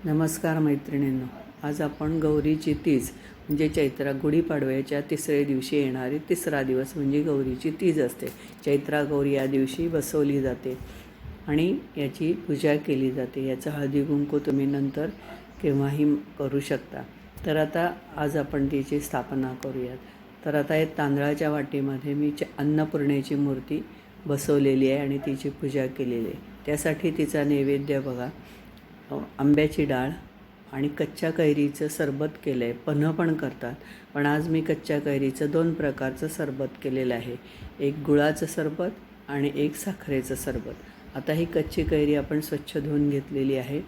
नमस्कार मैत्रिणींनो, आज आपण गौरीची तीज म्हणजे चैत्रा गुढीपाडव्याच्या तिसऱ्या दिवशी येणारी तिसरा दिवस म्हणजे गौरीची तीज असते. चैत्रा गौरी या दिवशी बसवली जाते आणि याची पूजा केली जाते. याचं हळदी कुंकू तुम्ही नंतर केव्हाही करू शकता. तर आता आज आपण तिची स्थापना करूयात. तर आता या तांदळाच्या वाटीमध्ये मी अन्नपूर्णेची मूर्ती बसवलेली आहे आणि तिची पूजा केलेली आहे. त्यासाठी तिचा नैवेद्य बघा, आंब्याची डाळ आणि कच्च्या कैरीचं सरबत केलं आहे. पन्हं पण करतात, पण आज मी कच्च्या कैरीचं 2 प्रकारचं सरबत केलेलं आहे. एक गुळाचं सरबत आणि एक साखरेचं सरबत. आता ही कच्ची कैरी आपण स्वच्छ धुवून घेतलेली आहे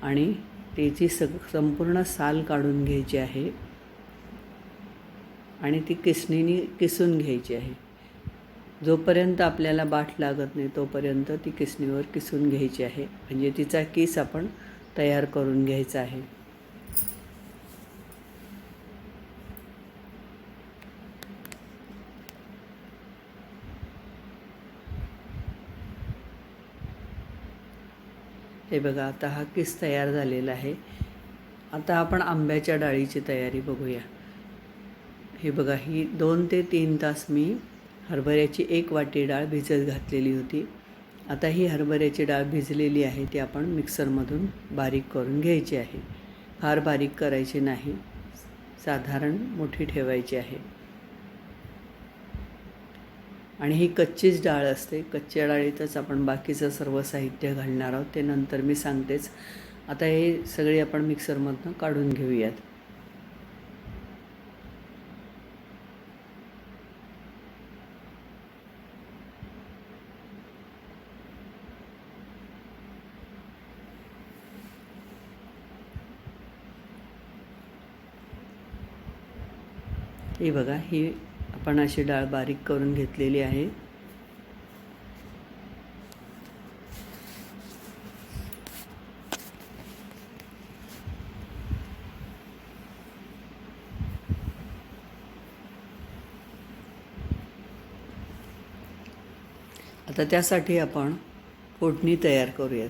आणि त्याची संपूर्ण साल काढून घ्यायची आहे आणि ती किसणीने किसून घ्यायची आहे. जोपर्यंत आपल्याला बाठ लागत नाही तोपर्यंत ती किसणीवर किसून घ्यायची आहे, म्हणजे तिचा किस आपण तयार करून घ्यायचा आहे. हे बघा, आता हा किस तयार झालेला आहे. आता आपण आंब्याच्या डाळीची तयारी बघूया. हे बघा, ही 2 ते 3 तास मी हरभऱ्याची 1 वाटी डाळ भिजत घातलेली होती. आता ही हरभऱ्याची डाळ भिजलेली आहे, ती आपण मिक्सरमधून बारीक करून घ्यायची आहे. फार बारीक करायची नाही, साधारण मोठी ठेवायची आहे. आणि ही कच्चीच डाळ असते. कच्च्या डाळीतच आपण बाकीचं सर्व साहित्य घालणार आहोत, ते नंतर मी सांगतेच. आता हे सगळे आपण मिक्सरमधून काढून घेऊयात. ही बघा, ही आपण अशी डाळ बारीक करून घेतलेली आहे. आता त्यासाठी आपण फोडणी तयार करूयात.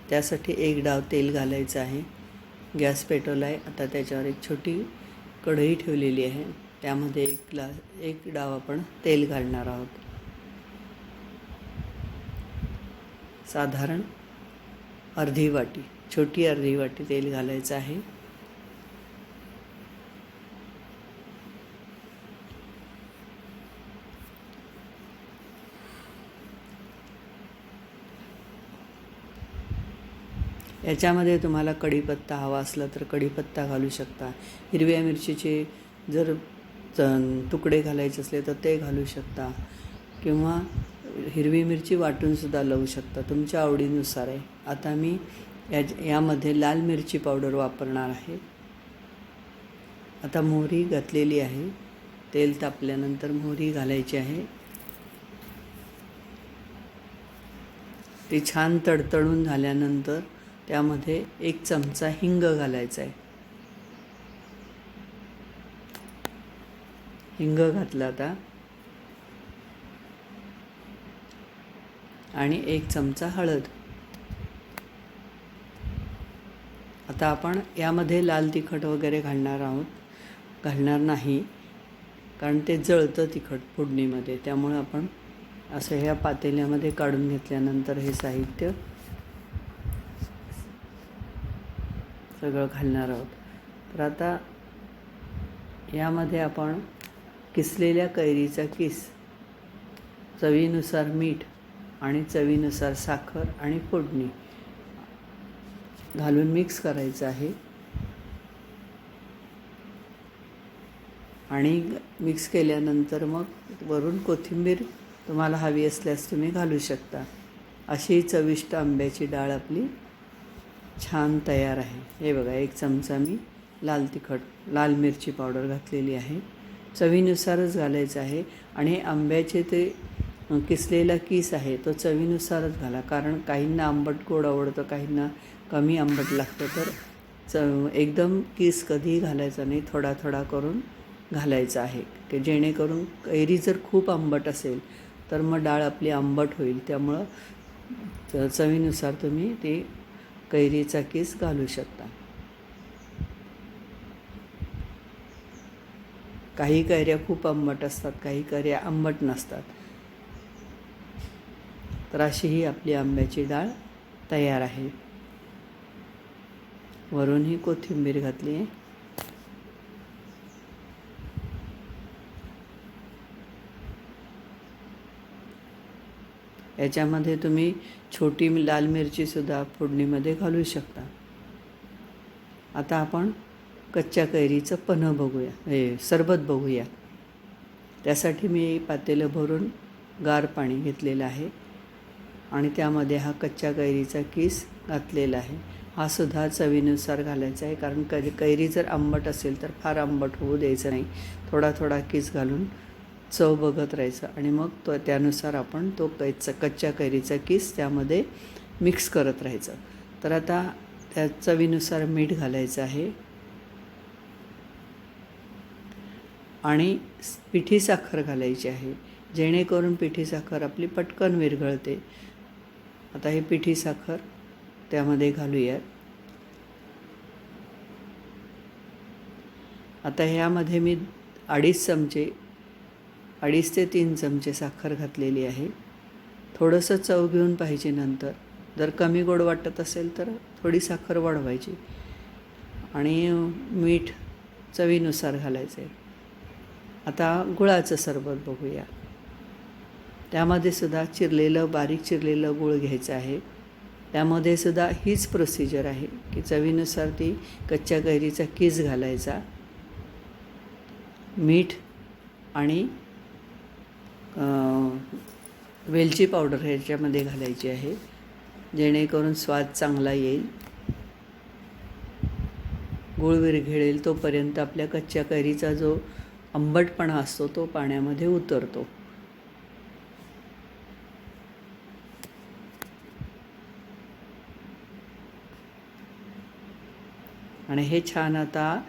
त्यासाठी 1 डाव तेल घालायचं आहे. गॅस पेटवला आहे. आता त्याच्यावर एक छोटी कढई ठेवलेली आहे, त्यामध्ये 1 डाव आपण तेल घालणार आहोत. साधारण अर्धी वाटी, छोटी अर्धी वाटी तेल घालायचं आहे. याच्यामध्ये तुम्हाला कढीपत्ता हवा असला तर कढीपत्ता घालू शकता. हिरव्या मिरचीचे जर तुकडे घालायचे असले तर ते घालू शकता, किंवा हिरवी मिरची वाटूनसुद्धा लावू शकता, तुमच्या आवडीनुसार आहे. आता मी यामध्ये लाल मिरची पावडर वापरणार आहे. आता मोहरी घातलेली आहे. तेल तापल्यानंतर मोहरी घालायची आहे. ती छान तडतडून झाल्यानंतर त्यामध्ये 1 चमचा हिंग घालायचा आहे. हिंग घातला आता, आणि 1 चमचा हळद. आता आपण यामध्ये लाल तिखट वगैरे घालणार नाही, कारण ते जळतं तिखट फोडणीमध्ये. त्यामुळे आपण असं ह्या पातेल्यामध्ये काढून घेतल्यानंतर हे साहित्य सगळं घालणार आहोत. तर आता यामध्ये आपण किसलेल्या कैरीचा किस, चवीनुसार मीठ आणि चवीनुसार साखर आणि फोडणी घालून मिक्स करायचं आहे. आणि मिक्स केल्यानंतर मग वरून कोथिंबीर तुम्हाला हवी असल्यास तुम्ही घालू शकता. अशी चविष्ट आंब्याची डाळ आपली छान तयार आहे. हे बघा, 1 चमचा मी लाल मिरची पावडर घातलेली आहे. चवीनुसारच घालायचं आहे. आणि आंब्याचे ते किसलेला किस आहे तो चवीनुसारच घाला, कारण काहींना आंबट गोड आवडतं, काहींना कमी आंबट लागतं. तर एकदम किस कधीही घालायचा नाही, थोडा थोडा करून घालायचा आहे, की जेणेकरून कैरी जर खूप आंबट असेल तर मग डाळ आपली आंबट होईल. त्यामुळं चवीनुसार तुम्ही ते कैरीचा किस घालू शकता. काही कैऱ्या खूप आंबट असतात, काही कैऱ्या आंबट नसतात. तर अशी ही आपली आंब्याची डाळ तयार आहे. वरून ही कोथिंबीर घातली आहे. याच्यामध्ये तुम्ही छोटी लाल मिरचीसुद्धा फोडणीमध्ये घालू शकता. आता आपण कच्च्या कैरीचं पन्हं बघूया, सरबत बघूया. त्यासाठी मी पातेलं भरून गार पाणी घेतलेलं आहे आणि त्यामध्ये हा कच्च्या कैरीचा किस घातलेला आहे. हा सुद्धा चवीनुसार घालायचा आहे, कारण कैरी जर आंबट असेल तर फार आंबट होऊ द्यायचं नाही. थोडा थोडा किस घालून चव बघत राहायचं आणि मग त्यानुसार आपण तो कच्च्या कैरीचा किस त्यामध्ये मिक्स करत राहायचं. तर आता त्या चवीनुसार मीठ घालायचं आहे आणि पिठी साखर घालायची आहे, जेणेकरून पिठी साखर आपली पटकन विरघळते. आता ही पिठी साखर त्यामध्ये घालूयात. आता ह्यामध्ये मी 2.5 ते 3 चमचे साखर घातलेली आहे. थोडंसं चव घेऊन पाहिजे. नंतर जर कमी गोड वाटत असेल तर थोडी साखर वाढवायची आणि मीठ चवीनुसार घालायचं आहे. आता गुळाचं सरबत बघूया. त्यामध्ये सुद्धा बारीक चिरलेलं गूळ घ्यायचं आहे. त्यामध्ये सुद्धा हीच प्रोसिजर आहे की चवीनुसार ती कच्च्या कैरीचा किस घालायचा, मीठ आणि वेलची पावडर ह्याच्यामध्ये घालायची आहे, जेणेकरून स्वाद चांगला येईल. गूळ विरघळेल तोपर्यंत आपल्या कच्च्या कैरीचा जो आंबटपणा असतो तो पाण्यामध्ये उतरतो. आणि हे छान आता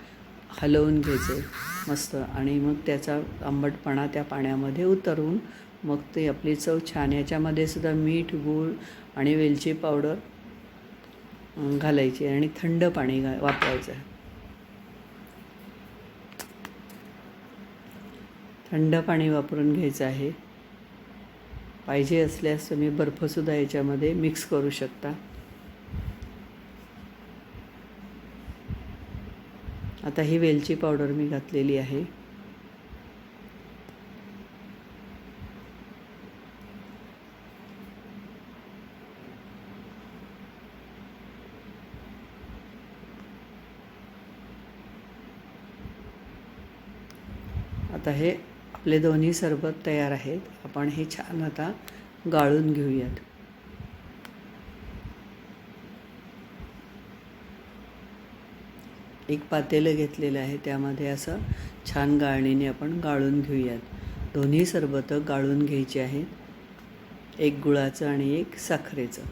हलवून घ्यायचे मस्त आणि मग त्याचा आंबटपणा त्या पाण्यामध्ये उतरवून मग ते आपली चव छान. याच्यामध्ये सुद्धा मीठ, गूळ आणि वेलची पावडर घालायची आणि थंड पाणी वापरायचं. थंड पाणी वापरून घ्यायचं आहे. पाहिजे असल्यास तुम्ही बर्फसुद्धा याच्यामध्ये मिक्स करू शकता. आता ही वेलची पावडर मी घातलेली आहे. आता हे आपले दोन्ही सरबत तयार आहेत. आपण हे छान आता गाळून घेऊयात. एक पातेलं घेतलेलं आहे, त्यामध्ये असं छान गाळणीने आपण गाळून घेऊयात. दोन्ही सरबतं गाळून घ्यायची आहेत, एक गुळाचं आणि एक साखरेचं.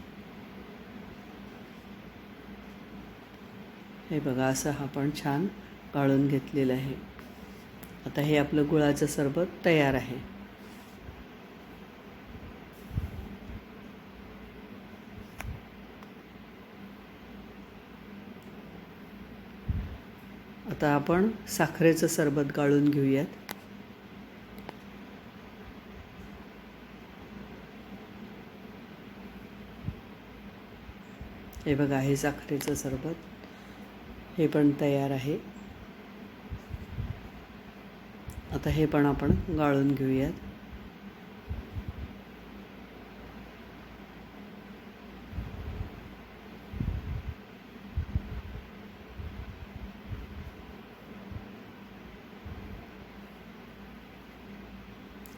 हे बघा, असं आपण छान गाळून घेतलेलं आहे. आता हे आपलं गुळाचं सरबत तयार आहे. आता आपण साखरेचं सरबत गाळून घेऊयात. हे बघा, हे साखरेचं सरबत, हे पण तयार आहे. आता हे पण आपण गाळून घेऊयात.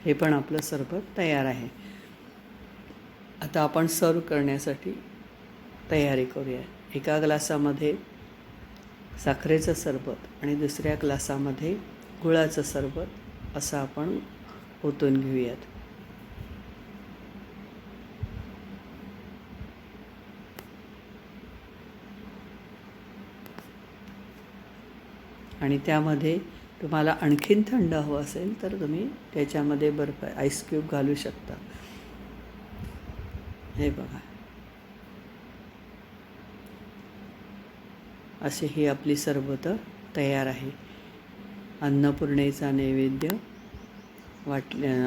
हे पण आपलं सरबत तयार आहे. आता आपण सर्व करण्यासाठी तयारी करूया. एका ग्लासामध्ये साखरेचं सरबत आणि दुसऱ्या ग्लासामध्ये गुळाचं सरबत असं आपण ओतून घेऊयात. आणि त्यामध्ये तुम्हाला आणखीन थंड हवं असेल तर तुम्ही त्याच्यामध्ये बर्फ आईस क्यूब घालू शकता. हे बघा, असे ही आपली सरबतं तयार आहे. अन्नपूर्णेचा नैवेद्य,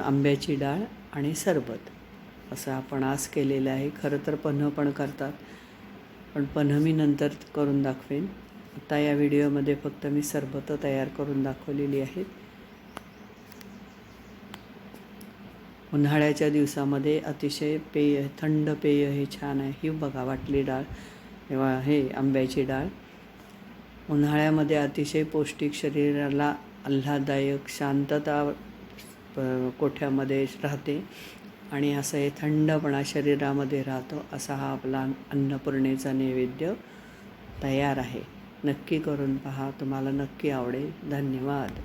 आंब्याची डाळ आणि सरबत असं आपण आज केलेलं आहे. खरं तर पन्हं पण करतात, पण पन्हं मी नंतर करून दाखवेन. आता या व्हिडिओमध्ये फक्त मी सरबतं तयार करून दाखवलेली आहेत. उन्हाळ्याच्या दिवसामध्ये अतिशय पेय, थंड पेय हे छान आहे. ही बघा वाटली डाळ किंवा हे आंब्याची डाळ उन्हाळ्यामध्ये अतिशय पौष्टिक, शरीराला आल्हाददायक, शांतता कोठ्यामध्ये राहते आणि असं हे थंडपणा शरीरामध्ये राहतो. असा हा आपला अन्नपूर्णेचा नैवेद्य तयार आहे. नक्की करून पहा, तुम्हाला नक्की आवडेल. धन्यवाद.